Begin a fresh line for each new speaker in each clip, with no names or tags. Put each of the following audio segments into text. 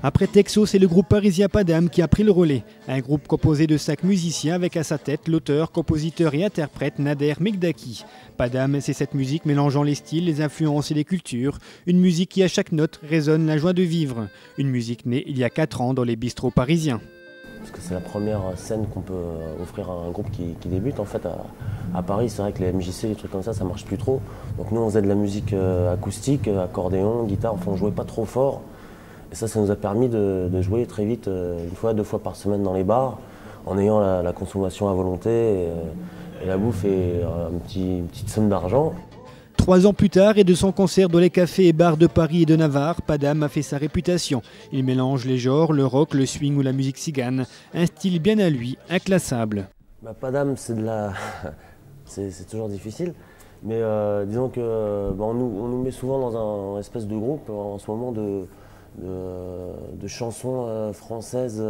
Après Texo, c'est le groupe parisien Padam qui a pris le relais. Un groupe composé de 5 musiciens avec à sa tête l'auteur, compositeur et interprète Nader Megdaki. Padam, c'est cette musique mélangeant les styles, les influences et les cultures. Une musique qui à chaque note résonne la joie de vivre. Une musique née il y a 4 ans dans les bistrots parisiens.
Parce que c'est la première scène qu'on peut offrir à un groupe qui débute en fait à Paris. C'est vrai que les MJC, les trucs comme ça marche plus trop. Donc nous on faisait de la musique acoustique, accordéon, guitare, enfin on jouait pas trop fort. Et ça nous a permis de jouer très vite, 1 fois, 2 fois par semaine dans les bars, en ayant la consommation à volonté et la bouffe et une petite somme d'argent.
3 ans plus tard et de son concert dans les cafés et bars de Paris et de Navarre, Padam a fait sa réputation. Il mélange les genres, le rock, le swing ou la musique cigane. Un style bien à lui, inclassable.
Padam, c'est c'est toujours difficile. Mais disons que on nous met souvent dans un espèce de groupe en ce moment de chansons françaises.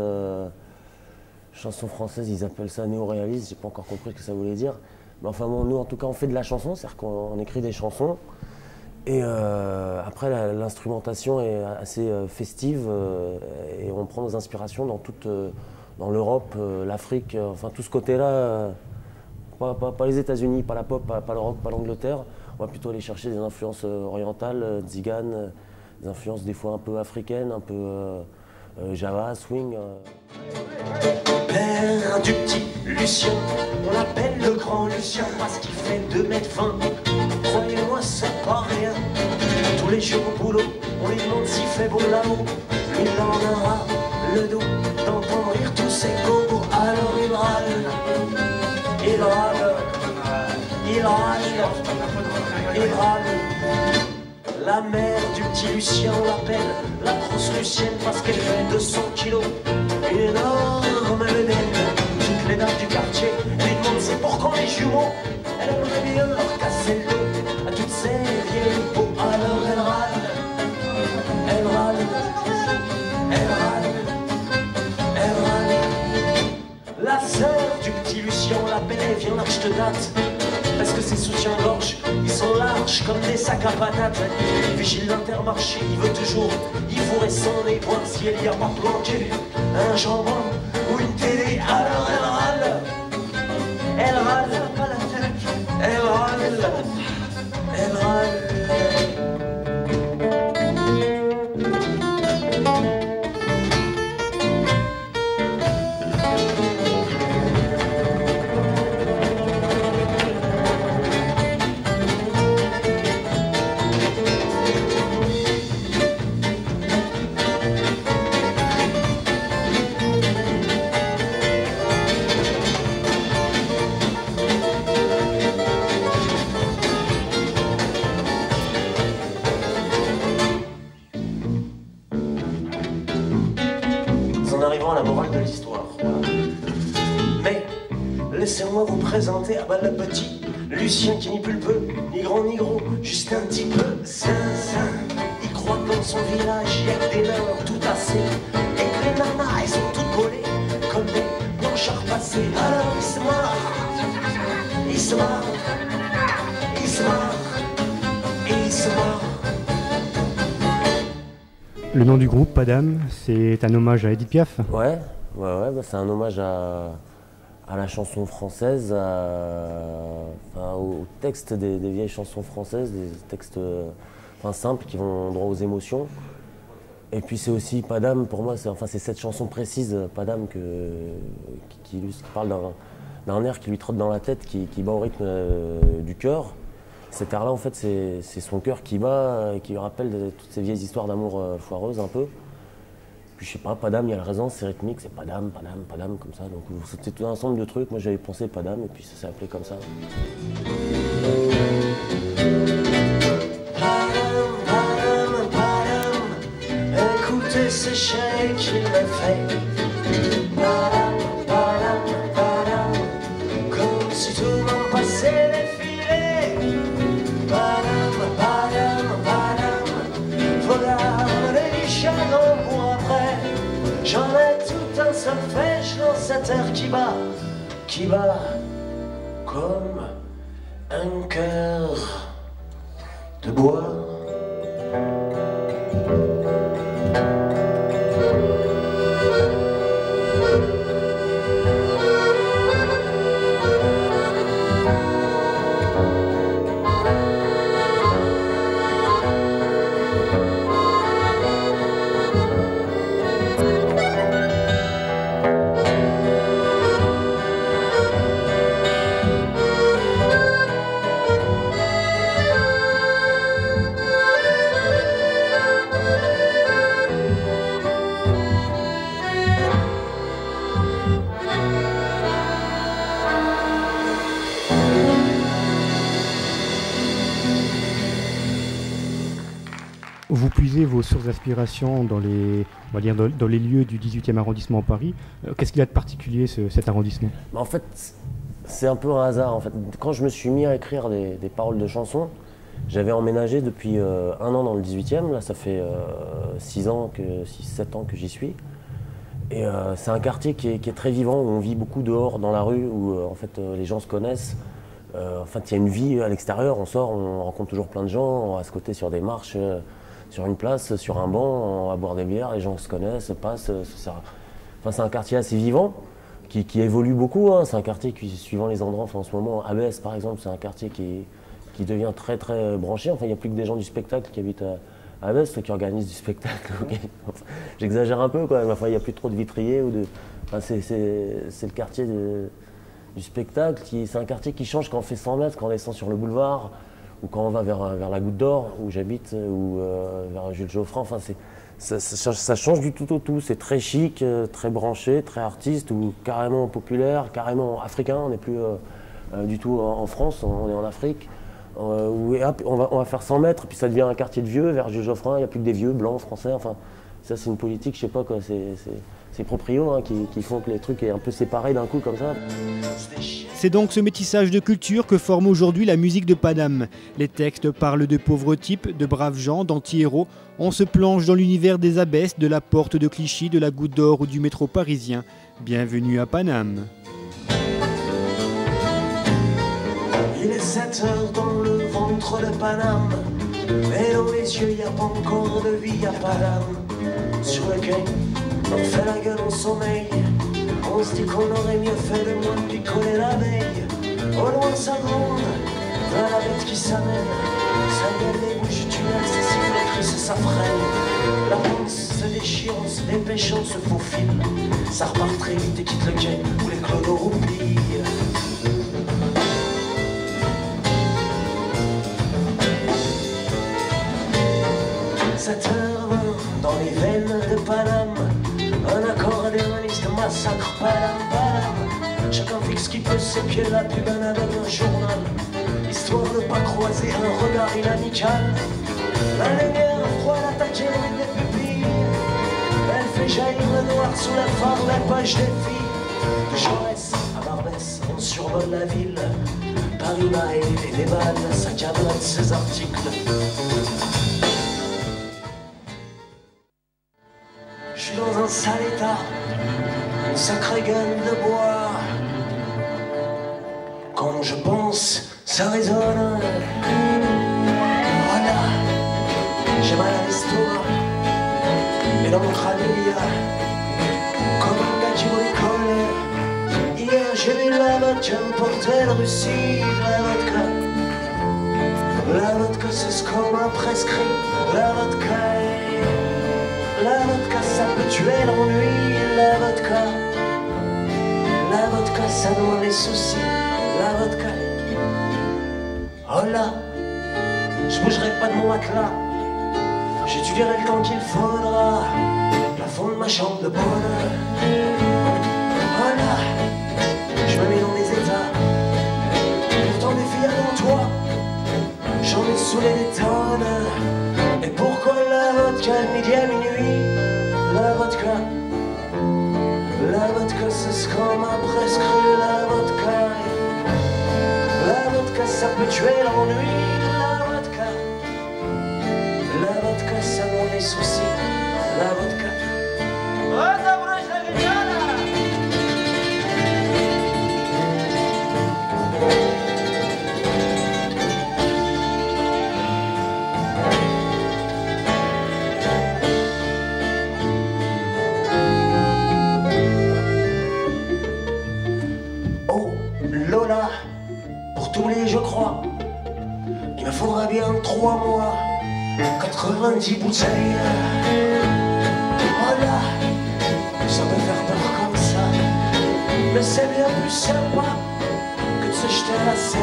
Chansons françaises, ils appellent ça néo-réaliste, j'ai pas encore compris ce que ça voulait dire. Mais enfin bon, nous en tout cas on fait de la chanson, c'est-à-dire qu'on écrit des chansons. Et après l'instrumentation est assez festive et on prend nos inspirations dans l'Europe, l'Afrique, enfin tout ce côté-là. Pas les États-Unis, pas la pop, pas le rock, pas l'Angleterre. On va plutôt aller chercher des influences orientales, tziganes, des influences des fois un peu africaines, un peu Java, swing.
Père du petit Lucien, on l'appelle le grand Lucien parce qu'il fait 2,20 m. Croyez-moi, c'est pas rien. Tous les jours au boulot, on lui demande s'il fait beau là-haut. Lui, il en aura le dos d'entendre rire tous ses gogos. Alors il râle, il râle, il râle, il râle. La mère du petit Lucien, on l'appelle la grosse Lucienne parce qu'elle fait 200 kilos. Une énorme bedaine. Toutes les dames du quartier lui demandent c'est pour quand les jumeaux. Elle aimerait bien leur casser le dos à toutes ces vieilles peaux. Alors elle râle, elle râle, elle râle, elle râle. La sœur du petit Lucien, on l'appelle, elle vient là que je te date. Parce que ses soutiens-gorge, ils sont larges comme des sacs à patates. Vigile d'Intermarché, il veut toujours y fourrer son nez, voir si elle y a pas planqué un jambon ou une télé. Alors elle râle, elle râle, elle râle, elle râle. En arrivant à la morale de l'histoire. Mais laissez-moi vous présenter le petit Lucien qui ni pulpeux, ni grand ni gros, juste un petit peu zinzin. Il croit que dans son village il y a que des nains tout tassés et que les nanas elles sont toutes collées comme des blanchards passés. Alors il se marre, il se marre, il se marre, et il se marre.
Le nom du groupe, Padam, c'est un hommage à Edith Piaf.
Ouais, c'est un hommage à la chanson française, au texte des vieilles chansons françaises, des textes simples qui vont droit aux émotions. Et puis c'est aussi Padam, pour moi, c'est cette chanson précise, Padam, qui parle d'un air qui lui trotte dans la tête, qui bat au rythme du cœur. Cet air-là, en fait, c'est son cœur qui bat et qui lui rappelle toutes ces vieilles histoires d'amour foireuses un peu. Puis je sais pas, Padam, il y a la raison, c'est rythmique, c'est Padam, Padam, Padam, comme ça. Donc c'était tout un ensemble de trucs. Moi j'avais pensé Padam et puis ça s'est appelé comme ça.
Padam, Padam, Padam, écoutez ces chèques qu'il m'a fait. Padam, Padam, Padam, comme si tout le monde passait défilé. Padam, Padam, Padam, faut garder du chagrin pour après. J'en ai tout un solfège dans cette terre qui bat comme un cœur de bois.
puisez vos sources d'inspiration dans les, on va dire dans les lieux du 18e arrondissement à Paris. Qu'est-ce qu'il a de particulier cet arrondissement?
En fait, c'est un peu un hasard. En fait. Quand je me suis mis à écrire des paroles de chansons, j'avais emménagé depuis 1 an dans le 18e. Là, ça fait 6-7 ans que j'y suis. Et c'est un quartier qui est très vivant, où on vit beaucoup dehors, dans la rue, où en fait, les gens se connaissent. En fait, il y a une vie à l'extérieur, on sort, on rencontre toujours plein de gens, on va se côté sur des marches, sur une place, sur un banc, on va boire des bières, les gens se connaissent, se passent. Enfin, c'est un quartier assez vivant, qui évolue beaucoup. Hein. C'est un quartier qui, suivant les endroits, enfin, en ce moment, Abbesse par exemple, c'est un quartier qui devient très très branché. Enfin, il n'y a plus que des gens du spectacle qui habitent à Abbesse, ceux qui organisent du spectacle. Enfin, j'exagère un peu, quoi. Enfin, il n'y a plus trop de vitriers. Enfin, c'est le quartier du spectacle. C'est un quartier qui change quand on fait 100 mètres, quand on descend sur le boulevard, ou quand on va vers la Goutte d'Or, où j'habite, ou vers Jules Geoffrin. Enfin, ça change du tout au tout. C'est très chic, très branché, très artiste, ou carrément populaire, carrément africain. On n'est plus du tout en France, on est en Afrique. On va faire 100 mètres, puis ça devient un quartier de vieux, vers Jules Geoffrin, il n'y a plus que des vieux, blancs, français. Enfin, ça, c'est une politique, je sais pas quoi, c'est proprios hein, qui font que les trucs est un peu séparés d'un coup comme ça.
C'est donc ce métissage de culture que forme aujourd'hui la musique de Paname. Les textes parlent de pauvres types, de braves gens, d'anti-héros. On se plonge dans l'univers des Abbesses, de la Porte de Clichy, de la Goutte d'Or ou du métro parisien. Bienvenue à Paname.
Il est 7 heures dans le ventre de Paname, mais dans les yeux, y a pas encore de vie, y a pas d'âme. Sur le quai, on fait la gueule, on sommeille. On se dit qu'on aurait mieux fait de moins picoler la veille. Au loin, ça gronde, vers la bête qui s'amène. Ça gueule les bouches du tunnel, ça siffle, les cris, ça freine. La pente se déchire, on se dépêche, on se faufile. Ça repart très vite et quitte le quai où les clodos roupillent. 7h20 dans les veines de Paname, un accordéoniste massacre Paname, Paname. Chacun fixe qui peut ses pieds, la pub avec un journal, histoire de pas croiser un regard inamical. La lumière froide attaque des pupilles, elle fait jaillir le noir sous la phare, la page des filles. De Jaurès à Barbès, on survole la ville, Paris Mail et les balles, ça cabote ses articles. Je suis dans un sale état, une sacrée gueule de bois. Quand je pense, ça résonne. Voilà, j'ai mal à l'estomac, et dans mon crâne il y a comme un gars qui bricole. Hier j'ai vu la vodka me porter de Russie, la vodka. La vodka c'est ce qu'on m'a prescrit, la vodka est... La vodka, ça peut tuer l'ennui, la vodka. La vodka, ça noie les soucis, la vodka. Oh là, je bougerai pas de mon matelas, j'étudierai le temps qu'il faudra, plafond de ma chambre de bonne. Oh là, je me mets dans des états, pourtant des filles avant toi, j'en ai saoulé des tonnes. Et pourquoi la vodka de midi à minuit? La vodka c'est ce qu'on m'a prescrit, la vodka. La vodka ça peut tuer l'ennui, la vodka ça noie les soucis, la vodka. Oh, ça branche la vignole. Lola, pour tous les je crois, il me faudra bien 3 mois, 90 bouteilles. Voilà, ça peut faire peur comme ça, mais c'est bien plus sympa que de se jeter à la Seine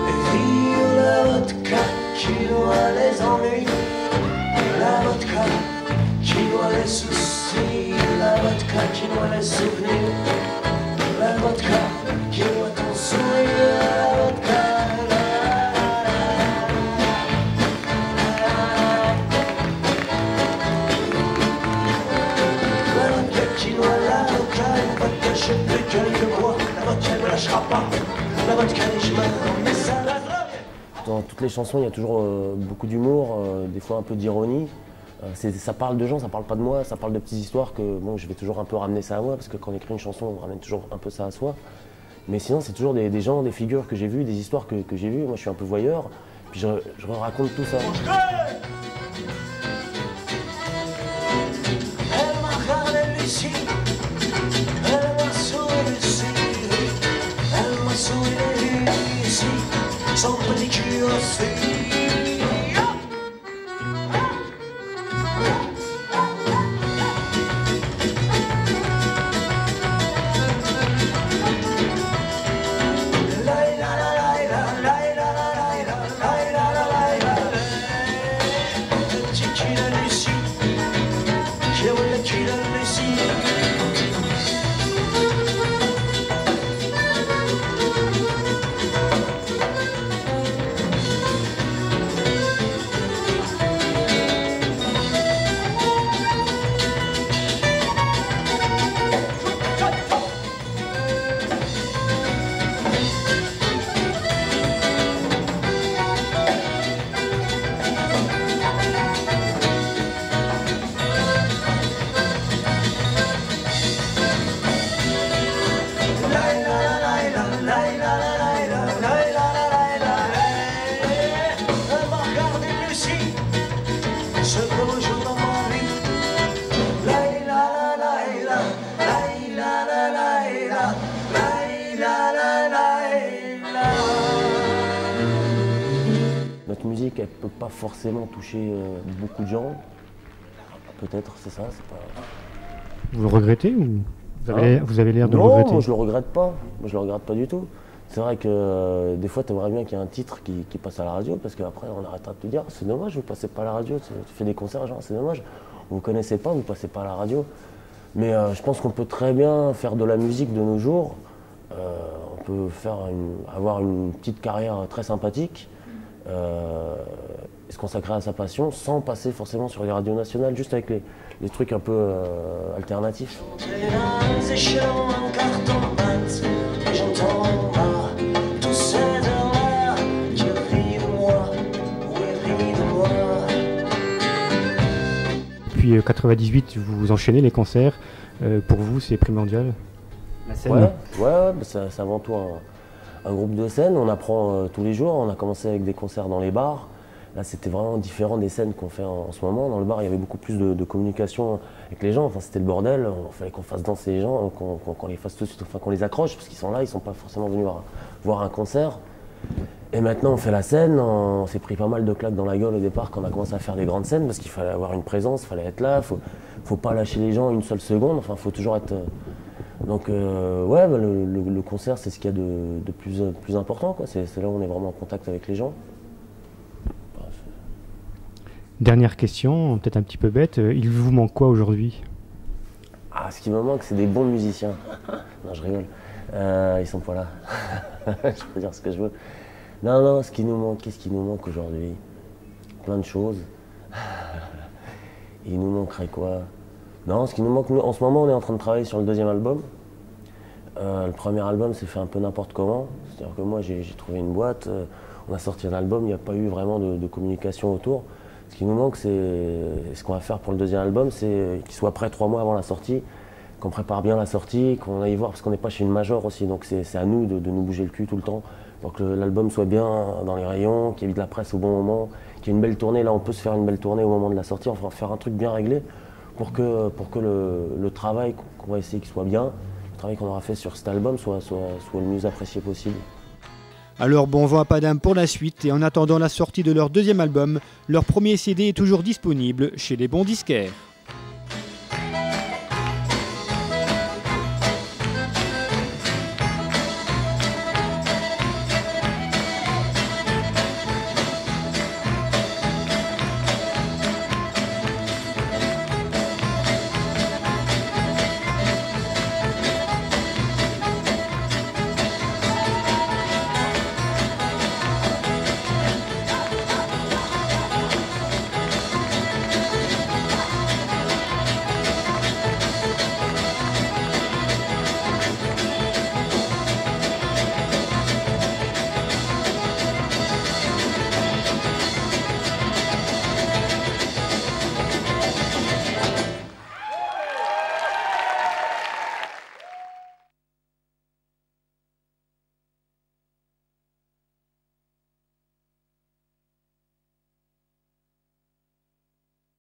et vivre la vodka qui noie les ennuis, la vodka qui noie les soucis, la vodka qui noie les souvenirs, la vodka qui noie ton sourire, la vodka. pas. La vodka et je meurs, mais ça va.
Dans toutes les chansons, il y a toujours beaucoup d'humour, des fois un peu d'ironie. Ça parle de gens, ça parle pas de moi, ça parle de petites histoires que bon, je vais toujours un peu ramener ça à moi, parce que quand on écrit une chanson, on ramène toujours un peu ça à soi. Mais sinon, c'est toujours des gens, des figures que j'ai vues, des histoires que j'ai vues. Moi, je suis un peu voyeur, puis je raconte tout ça.
Elle m'a regardé Lucie, elle m'a souri Lucie, elle m'a souri Lucie, son petit cul aussi.
Notre musique, elle peut pas forcément toucher beaucoup de gens. Peut-être, c'est ça. Pas...
Vous le regrettez ou vous avez l'air de le
regretter?
regretter?
Non, moi je le regrette pas. Moi je le regrette pas du tout. C'est vrai que des fois, tu aimerais bien qu'il y ait un titre qui passe à la radio, parce qu'après, on arrêtera de te dire c'est dommage, vous passez pas à la radio. Tu fais des concerts, genre c'est dommage. Vous connaissez pas, vous passez pas à la radio. Mais je pense qu'on peut très bien faire de la musique de nos jours. On peut avoir une petite carrière très sympathique, se consacrer à sa passion sans passer forcément sur les radios nationales, juste avec les trucs un peu alternatifs.
Puis 98, vous enchaînez les concerts. Pour vous, c'est primordial? La scène?
Ouais, c'est avant tout un groupe de scène. On apprend tous les jours. On a commencé avec des concerts dans les bars. Là, c'était vraiment différent des scènes qu'on fait en ce moment. Dans le bar, il y avait beaucoup plus de communication avec les gens. Enfin, c'était le bordel. Il fallait qu'on fasse danser les gens, qu'on les fasse tout de suite, enfin, qu'on les accroche, parce qu'ils sont là, ils ne sont pas forcément venus voir un concert. Et maintenant, on fait la scène. On s'est pris pas mal de claques dans la gueule au départ quand on a commencé à faire des grandes scènes, parce qu'il fallait avoir une présence, il fallait être là. Faut pas lâcher les gens une seule seconde. Enfin, faut toujours être. Donc, ouais, le concert, c'est ce qu'il y a de plus important, quoi. C'est là où on est vraiment en contact avec les gens.
Dernière question, peut-être un petit peu bête, il vous manque quoi aujourd'hui?
Ah, ce qui me manque, c'est des bons musiciens. Non, je rigole. Ils sont pas là. Je peux dire ce que je veux. Non, ce qui nous manque, qu'est-ce qui nous manque aujourd'hui? Plein de choses. Il nous manquerait quoi? Non, ce qui nous manque, en ce moment, on est en train de travailler sur le deuxième album. Le premier album s'est fait un peu n'importe comment. C'est-à-dire que moi, j'ai trouvé une boîte, on a sorti un album, il n'y a pas eu vraiment de communication autour. Ce qui nous manque, c'est ce qu'on va faire pour le deuxième album, c'est qu'il soit prêt 3 mois avant la sortie, qu'on prépare bien la sortie, qu'on aille voir, parce qu'on n'est pas chez une major aussi, donc c'est à nous de nous bouger le cul tout le temps pour que l'album soit bien dans les rayons, qu'il y ait de la presse au bon moment, qu'il y ait une belle tournée. Là, on peut se faire une belle tournée au moment de la sortie, on va faire un truc bien réglé pour que le travail qu'on va essayer qu'il soit bien, le travail qu'on aura fait sur cet album soit le mieux apprécié possible.
Alors bon vent à Padam pour la suite, et en attendant la sortie de leur deuxième album, leur premier CD est toujours disponible chez les bons disquaires.